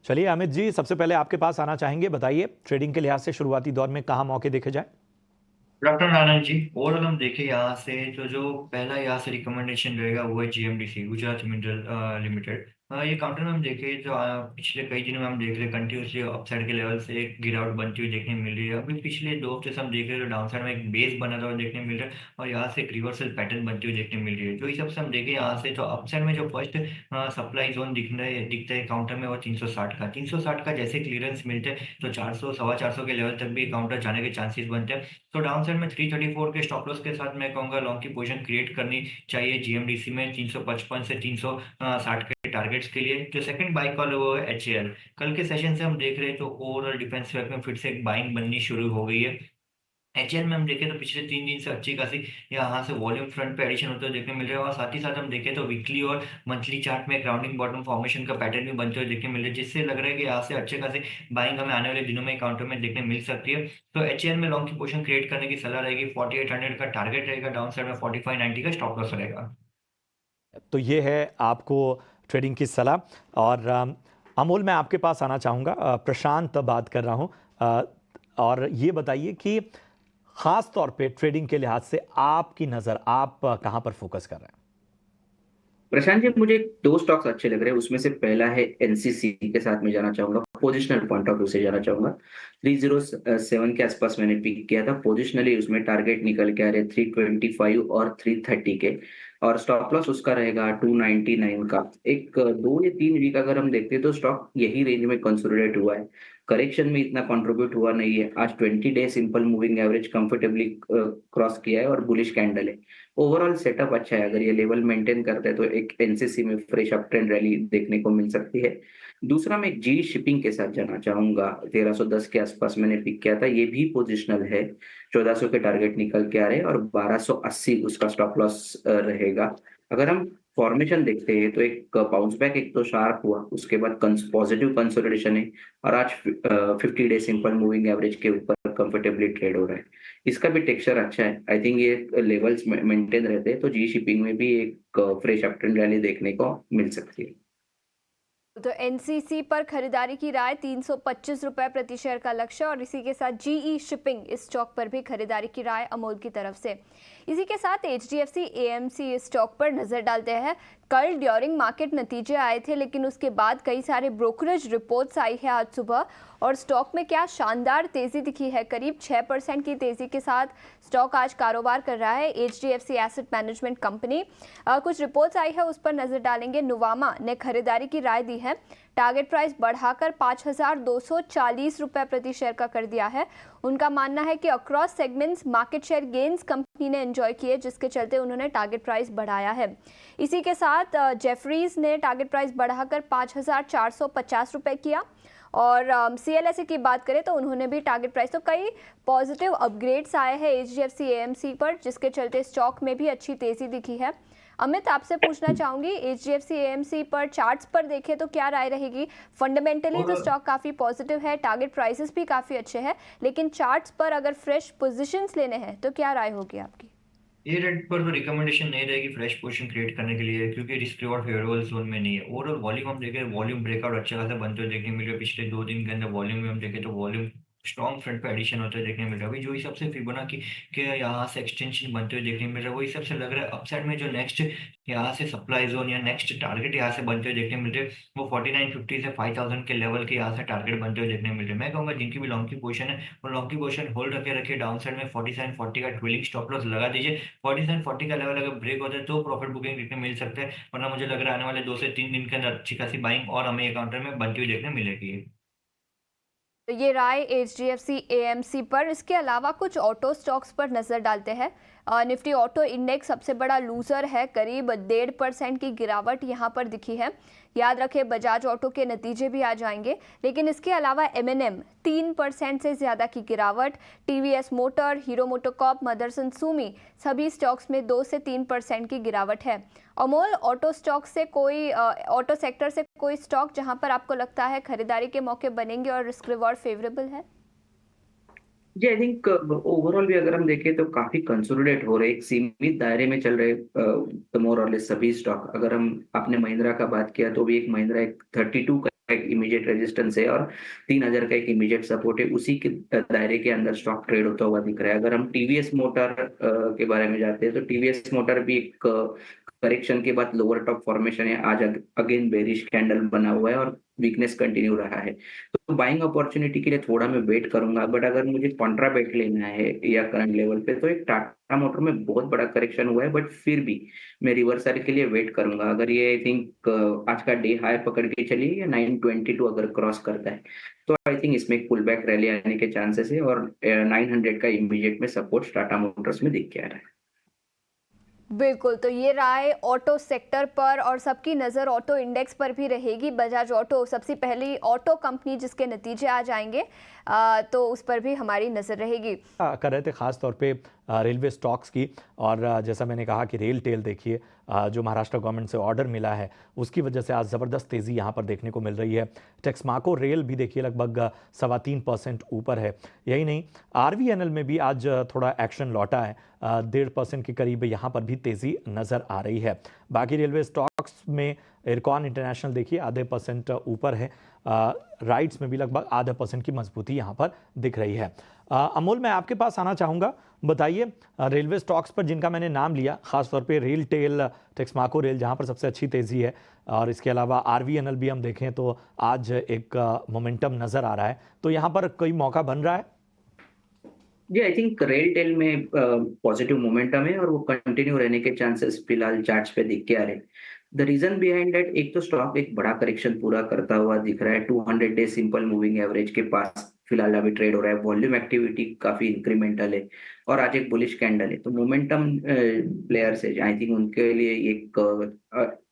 चलिए अमित जी, सबसे पहले आपके पास आना चाहेंगे, बताइए ट्रेडिंग के लिहाज से शुरुआती दौर में कहाँ मौके देखे जाए। डॉक्टर नारायण जी, ओवरऑल हम देखें यहाँ से तो जो पहला यहाँ से रिकमेंडेशन रहेगा वो है जीएमडीसी, गुजरात मिनरल लिमिटेड। ये काउंटर में हम देखें तो पिछले कई दिनों में हम देख रहे हैं कंटिन्यूसली अपसाइड के लेवल से एक गिरावट बनती हुई देखने मिल रही है। अभी पिछले 2 हफ्ते से हम देख रहे हैं तो डाउन साइड में एक बेस बना हुआ देखने मिल रहा है और यहाँ से एक रिवर्सल पैटर्न बनती हुई देखने मिल रही है। जो हिसाब से हम देखें यहाँ से तो अपसाइड में जो फर्स्ट सप्लाई जोन दिखता है काउंटर में वो 360 का जैसे क्लियरेंस मिलते हैं तो 400 सवा 400 के लेवल तक भी काउंटर जाने के चांसेस बनते हैं। तो डाउन साइड में 334 के स्टॉप लॉस के साथ मैं कहूंगा लॉन्ग की पोजीशन क्रिएट करनी चाहिए जीएमडीसी में 355 से 360 के टारगेट्स के लिए। जो सेकंड बाई कॉल है वो है एचएएल। कल के सेशन से हम देख रहे हैं तो ओवरऑल डिफेंस वेब में फिर से एक बाइंग बननी शुरू हो गई है। एचएल में हम देखें तो पिछले 3 दिन से अच्छी खासी यहाँ से वॉल्यूम फ्रंट पे एडिशन होते हुए देखने मिल रहा है और साथ ही साथ हम देखें तो वीकली और मंथली चार्ट में एक राउंडिंग बॉटम फॉर्मेशन का पैटर्न भी बनते हुए देखने मिल रहा है, जिससे लग रहा है कि यहाँ से अच्छे खासे बाइंग हमें आने वाले दिनों में काउंटर में देखने मिल सकती है। तो एचएल में लॉन्ग की पोजीशन क्रिएट करने की सलाह रहेगी। 4800 का टारगेट रहेगा, डाउन साइड में 4590 का स्टॉप लॉस रहेगा। तो ये है आपको ट्रेडिंग की सलाह। और अमोल, मैं आपके पास आना चाहूँगा, प्रशांत बात कर रहा हूँ। और ये बताइए कि ख़ास तौर पे ट्रेडिंग के लिहाज से आपकी नज़र, आप कहाँ पर फोकस कर रहे हैं। प्रशांत जी, मुझे दो स्टॉक्स अच्छे लग रहे हैं। उसमें से पहला है एनसीसी, के साथ मैं जाना चाहूंगा, पोजिशनल पॉइंट ऑफ व्यू से जाना चाहूंगा। 307 के आसपास मैंने पिक किया था। पोजिशनली उसमें टारगेट निकल के आ रहे 325 और 330 के, और स्टॉप लॉस उसका रहेगा 299 का। एक 2 या 3 वीक अगर हम देखते हैं तो स्टॉक यही रेंज में कंसोलिडेट हुआ है। करेक्शन में इतना कंट्रीब्यूट हुआ नहीं है। आज 20 day simple moving average comfortably cross किया है और बुलिश कैंडल है। ओवरऑल सेटअप अच्छा है। अगर ये लेवल मेंटेन करते हैं तो एक एनसीसी में फ्रेश अप ट्रेंड रैली देखने को मिल सकती है। दूसरा, मैं जी शिपिंग के साथ जाना चाहूंगा। 1310 के आसपास मैंने पिक किया था। ये भी पोजिशनल है। 1400 के टारगेट निकल के आ रहे हैं और 1280 उसका स्टॉप लॉस रहेगा। अगर हम फॉर्मेशन देखते हैं तो एक बाउंस बैक एक तो शार्प हुआ, उसके बाद पॉजिटिव कंसोलिडेशन है और आज 50 डे सिंपल मूविंग एवरेज के ऊपर कंफर्टेबली ट्रेड हो रहा है। इसका भी टेक्सचर अच्छा है। आई थिंक ये लेवल्स मेंटेन रहते हैं तो जी शिपिंग में भी एक फ्रेश अप ट्रेंड रैली देखने को मिल सकती है। तो एनसीसी पर खरीदारी की राय, 325 रुपए प्रति शेयर का लक्ष्य। और इसी के साथ जीई शिपिंग इस स्टॉक पर भी खरीदारी की राय अमोल की तरफ से। इसी के साथ एचडीएफसी एएमसी इस स्टॉक पर नजर डालते हैं। कल ड्यूरिंग मार्केट नतीजे आए थे, लेकिन उसके बाद कई सारे ब्रोकरेज रिपोर्ट्स आई है आज सुबह, और स्टॉक में क्या शानदार तेजी दिखी है। करीब 6% की तेजी के साथ स्टॉक आज कारोबार कर रहा है। एचडीएफसी एसेट मैनेजमेंट कंपनी, कुछ रिपोर्ट्स आई है उस पर नजर डालेंगे। नुवामा ने खरीदारी की राय दी है। टारगेट प्राइस बढ़ाकर 5240 रुपए प्रति शेयर का कर दिया है। उनका मानना है कि across segments market share gains company ने एंजॉय किए, जिसके चलते उन्होंने टारगेट प्राइस बढ़ाया है। इसी के साथ जेफरीज ने टारगेट प्राइस बढ़ाकर 5450 रुपए किया। और सीएलएसए की बात करें तो उन्होंने भी टारगेट प्राइस, तो कई पॉजिटिव अपग्रेड्स आए हैं एचडीएफसी एएमसी पर, जिसके चलते स्टॉक में भी अच्छी तेजी दिखी है। अमित, आपसे पूछना चाहूंगी, एचडीएफसी एएमसी पर चार्ट्स पर देखें तो क्या राय रहेगी। फंडामेंटली तो और स्टॉक काफी पॉजिटिव है, टारगेट प्राइसेस भी काफी अच्छे हैं, लेकिन चार्ट्स पर अगर फ्रेश पोजीशंस लेने हैं तो क्या राय होगी आपकी। ये रेट पर तो रिकमेंडेशन नहीं रहेगी फ्रेश पोजीशन क्रिएट करने के लिए, क्योंकि रिस्क रिवॉर्ड फेवरेबल जोन में नहीं है। ओवरऑल वॉल्यूम हम देखें, वॉल्यूम ब्रेकआउट अच्छा खासा बनते हुए देखने मिल रहा है। पिछले 2 दिन के अंदर वॉल्यूम में हम देखें तो वॉल्यूम स्ट्रॉन्ग फ्रंट पे एडिशन होते हुए देखने मिल रहा है। अभी जो हिसाब से फिबोनाची के यहाँ से एक्सटेंशन बनते हुए देखने मिल रहा है, वो हिसाब से लग रहा है अपसाइड में जो नेक्स्ट यहाँ से सप्लाई जोन या नेक्स्ट टारगेट यहाँ से बनते हुए देखने मिल रहे हैं वो 4950 से 5000 के लेवल के यहाँ से टारगेट बनते हुए देखने मिल रहे हैं। मैं कहूँगा जिनकी भी लॉन्ग की पोजीशन है वो लॉन्ग की पोजीशन होल्ड रखे रखे डाउन साइड में 4740 का ट्रेलिंग स्टॉप लॉस लगा दीजिए। 4740 का लेवल अगर ब्रेक होता है तो प्रॉफिट बुकिंग देखने मिल सकता है, वरना मुझे लग रहा है आने वाले 2 से 3 दिन के अंदर अच्छी खासी बाइंग और हमें काउंटर में बनती हुई देखने मिलेगी। तो ये राय एचडीएफसी एएमसी पर। इसके अलावा कुछ ऑटो स्टॉक्स पर नजर डालते हैं। निफ्टी ऑटो इंडेक्स सबसे बड़ा लूजर है, करीब 1.5% की गिरावट यहाँ पर दिखी है। याद रखें बजाज ऑटो के नतीजे भी आ जाएंगे, लेकिन इसके अलावा एमएनएम 3% से ज़्यादा की गिरावट। TVS motor, Hero MotoCorp, Motherson Sumi सभी स्टॉक्स में 2 से 3% की गिरावट है। अमोल, ऑटो स्टॉक से कोई ऑटो सेक्टर से कोई स्टॉक जहां पर आपको लगता है खरीदारी के मौके बनेंगे और रिस्क रिवॉर्ड फेवरेबल है। जी, आई थिंक ओवरऑल भी अगर हम देखें तो काफी कंसोलिडेट हो रहे, एक सीमित दायरे में चल रहे तो मोर और लेस सभी स्टॉक। अगर हम आपने महिंद्रा का बात किया तो भी एक महिंद्रा एक 32 का एक इमीडिएट रेजिस्टेंस है और 3000 का एक इमीडिएट सपोर्ट है, उसी के दायरे के अंदर स्टॉक ट्रेड होता हुआ दिख रहा है। अगर हम टीवीएस मोटर के बारे में जाते हैं तो टीवीएस मोटर भी एक करेक्शन के बाद लोअर टॉप फॉर्मेशन है, आज अगेन बेरिश कैंडल बना हुआ है और वीकनेस कंटिन्यू रहा है। तो बाइंग अपॉर्चुनिटी के लिए थोड़ा मैं वेट करूंगा, बट अगर मुझे कॉन्ट्रा बेट लेना है या करंट लेवल पे तो एक टाटा मोटर में बहुत बड़ा करेक्शन हुआ है, बट फिर भी मैं रिवर्सल के लिए वेट करूंगा। अगर ये आई थिंक आज का डे हाई पकड़ के चलिए या 922 अगर क्रॉस करता है तो आई थिंक इसमें एक पुल बैक रैली आने के चांसेस है और 900 का इमीडिएट में सपोर्ट टाटा मोटर्स में दिख के आ रहा है। बिल्कुल, तो ये राय ऑटो सेक्टर पर और सबकी नज़र ऑटो इंडेक्स पर भी रहेगी। बजाज ऑटो सबसे पहली ऑटो कंपनी जिसके नतीजे आ जाएंगे, तो उस पर भी हमारी नज़र रहेगी। कर रहे थे खास तौर पे रेलवे स्टॉक्स की, और जैसा मैंने कहा कि रेल टेल देखिए, जो महाराष्ट्र गवर्नमेंट से ऑर्डर मिला है उसकी वजह से आज ज़बरदस्त तेज़ी यहाँ पर देखने को मिल रही है। टेक्समाको रेल भी देखिए लगभग 3.25% ऊपर है। यही नहीं, आरवीएनएल में भी आज थोड़ा एक्शन लौटा है, 1.5% के करीब यहाँ पर भी तेज़ी नज़र आ रही है। बाकी रेलवे स्टॉक्स में इरकॉन इंटरनेशनल देखिए 0.5% ऊपर है। राइट्स में भी लगभग 0.5% की मजबूती यहाँ पर दिख रही है। अमोल, मैं आपके पास आना चाहूँगा, बताइए रेलवे स्टॉक्स पर जिनका मैंने नाम लिया, खासतौर पे रेल टेल, टेक्समाको रेल जहाँ पर सबसे अच्छी तेज़ी है, और इसके अलावा आरवीएनएल भी हम देखें तो आज एक मोमेंटम नज़र आ रहा है, तो यहाँ पर कोई मौका बन रहा है? जी, आई थिंक रेल टेल में पॉजिटिव मोमेंटम है और वो कंटिन्यू रहने के चांसेस फिलहाल चार्ट्स पे दिख के आ रहे हैं। द रीजन बिहाइंड दैट, एक तो स्टॉक एक बड़ा करेक्शन पूरा करता हुआ दिख रहा है, 200 डे सिंपल मूविंग एवरेज के पास फिलहाल अभी ट्रेड हो रहा है, वॉल्यूम एक्टिविटी काफी इंक्रीमेंटल है और आज एक बुलिश कैंडल है। तो मोमेंटम प्लेयर्स है, आई थिंक उनके लिए एक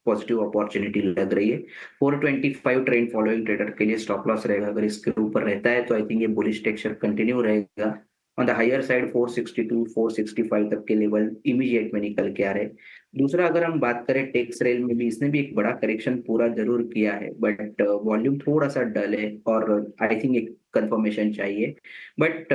पॉजिटिव अपॉर्चुनिटी लग रही है। 425 ट्रेंड फॉलोइंग ट्रेडर के लिए स्टॉप लॉस रहेगा, अगर इसके ऊपर रहता है तो आई थिंक ये बुलिश टेक्सचर कंटिन्यू रहेगा। ऑन द हायर साइड 462 465 तक के लेवल इमीडिएट में निकल के आ रहे हैं। दूसरा, अगर हम बात करें टेक्स रेल में भी, इसने भी एक बड़ा करेक्शन पूरा जरूर किया है, बट वॉल्यूम थोड़ा सा डल है और आई थिंक एक कंफर्मेशन चाहिए। बट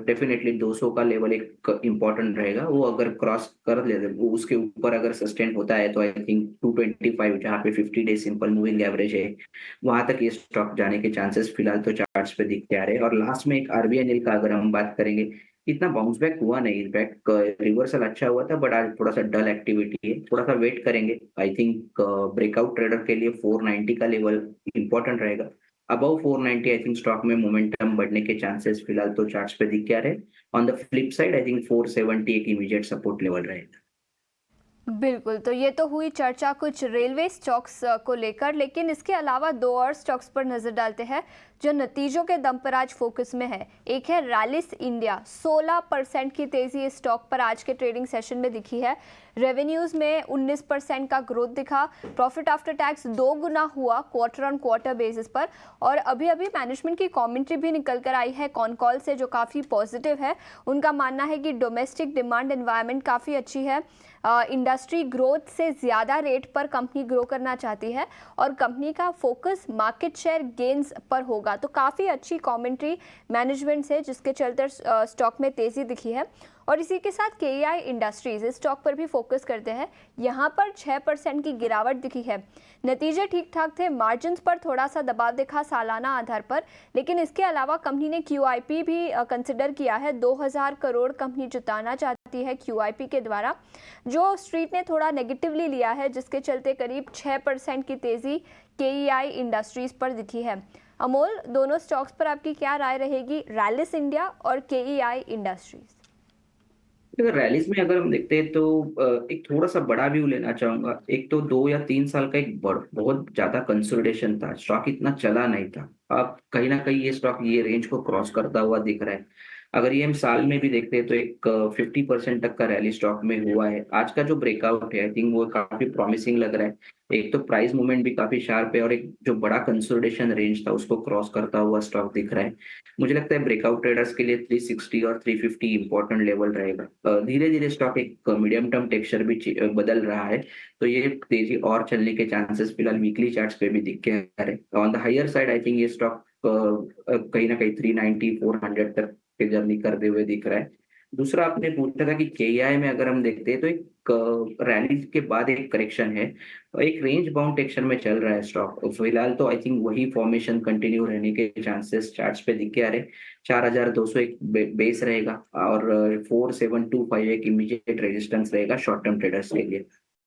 डेफिनेटली 200 का लेवल एक इम्पॉर्टेंट रहेगा, वो अगर क्रॉस कर ले, वो उसके ऊपर अगर सस्टेन होता है तो आई थिंक 225 जहाँ पे 50 डे सिंपल मूविंग एवरेज है, वहां तक ये स्टॉक जाने के चांसेस फिलहाल तो चार्ट्स पे दिखते आ रहे हैं। और लास्ट में एक आरबीएनएल का अगर हम बात करेंगे, इतना बाउंस बैक हुआ नहीं, इनफैक्ट रिवर्सल अच्छा हुआ था, बट आज थोड़ा सा डल एक्टिविटी है, थोड़ा सा वेट करेंगे। आई थिंक ब्रेकआउट ट्रेडर के लिए 490 का लेवल इंपॉर्टेंट रहेगा। अबव 490 आई थिंक स्टॉक में मोमेंटम बढ़ने के चांसेस फिलहाल तो चार्ट्स पे दिख के आ रहे हैं। On the flip side I think 470 एक इमीडिएट सपोर्ट लेवल रहेगा। बिल्कुल, तो ये तो हुई चर्चा कुछ रेलवे स्टॉक्स को लेकर, लेकिन इसके अलावा दो और स्टॉक्स पर नज़र डालते हैं जो नतीजों के दम पर आज फोकस में है। एक है रैलिस इंडिया, 16% की तेज़ी इस स्टॉक पर आज के ट्रेडिंग सेशन में दिखी है। रेवेन्यूज़ में 19% का ग्रोथ दिखा, प्रॉफिट आफ्टर टैक्स 2 गुना हुआ क्वार्टर ऑन क्वार्टर बेसिस पर, और अभी अभी मैनेजमेंट की कमेंट्री भी निकल कर आई है कॉन कॉल से जो काफ़ी पॉजिटिव है। उनका मानना है कि डोमेस्टिक डिमांड एनवायरनमेंट काफ़ी अच्छी है, इंडस्ट्री ग्रोथ से ज़्यादा रेट पर कंपनी ग्रो करना चाहती है और कंपनी का फोकस मार्केट शेयर गेन्स पर होगा। तो काफ़ी अच्छी कमेंट्री मैनेजमेंट से, जिसके चलते स्टॉक में तेज़ी दिखी है। और इसी के साथ केईआई इंडस्ट्रीज इस स्टॉक पर भी फोकस करते हैं, यहाँ पर 6% की गिरावट दिखी है। नतीजे ठीक ठाक थे, मार्जिन्स पर थोड़ा सा दबाव दिखा सालाना आधार पर, लेकिन इसके अलावा कंपनी ने QIP भी कंसिडर किया है। 2000 करोड़ कंपनी जुटाना चाहती है QIP के द्वारा, जो स्ट्रीट ने थोड़ा नेगेटिवली लिया है, जिसके चलते करीब 6% की तेज़ी KEI इंडस्ट्रीज पर दिखी है। अमोल, दोनों स्टॉक्स पर आपकी क्या राय रहेगी, रैलिस इंडिया और KEI इंडस्ट्रीज? अगर रैलीज में अगर हम देखते हैं तो एक थोड़ा सा बड़ा व्यू लेना चाहूंगा। एक तो 2 या 3 साल का एक बहुत ज्यादा कंसोलिडेशन था, स्टॉक इतना चला नहीं था। अब कहीं ना कहीं ये स्टॉक ये रेंज को क्रॉस करता हुआ दिख रहा है। अगर ये हम साल में भी देखते हैं तो एक 50% तक का रैली स्टॉक में हुआ है। आज का जो ब्रेकआउट है आई थिंक वो काफी प्रॉमिसिंग लग रहा है। एक तो प्राइस मूवमेंट भी काफी शार्प है और एक जो बड़ा कंसोलिडेशन रेंज था उसको क्रॉस करता हुआ स्टॉक दिख रहा है। मुझे लगता है ब्रेकआउट ट्रेडर्स के लिए 360 और 350 इंपॉर्टेंट लेवल रहेगा। धीरे धीरे स्टॉक एक मीडियम टर्म टेक्सचर भी बदल रहा है, तो ये तेजी और चलने के चांसेस फिलहाल वीकली चार्ट्स पे भी दिख के आ रहे हैं। On the higher side I think ये स्टॉक कहीं ना कहीं 390 400 तक की जर्नी करते हुए दिख रहा है। दूसरा आपने पूछा था कि केआई में अगर हम देखते हैं तो एक रैली के बाद एक करेक्शन है और एक रेंज बाउंड एक्शन में चल रहा है स्टॉक। फिलहाल तो आई थिंक वही फॉर्मेशन कंटिन्यू रहने के चांसेस चार्ट्स पे दिख के आ रहे। 4200 एक बेस रहेगा और 4725 एक इमीडिएट रेजिस्टेंस रहेगा शॉर्ट टर्म ट्रेडर्स के लिए।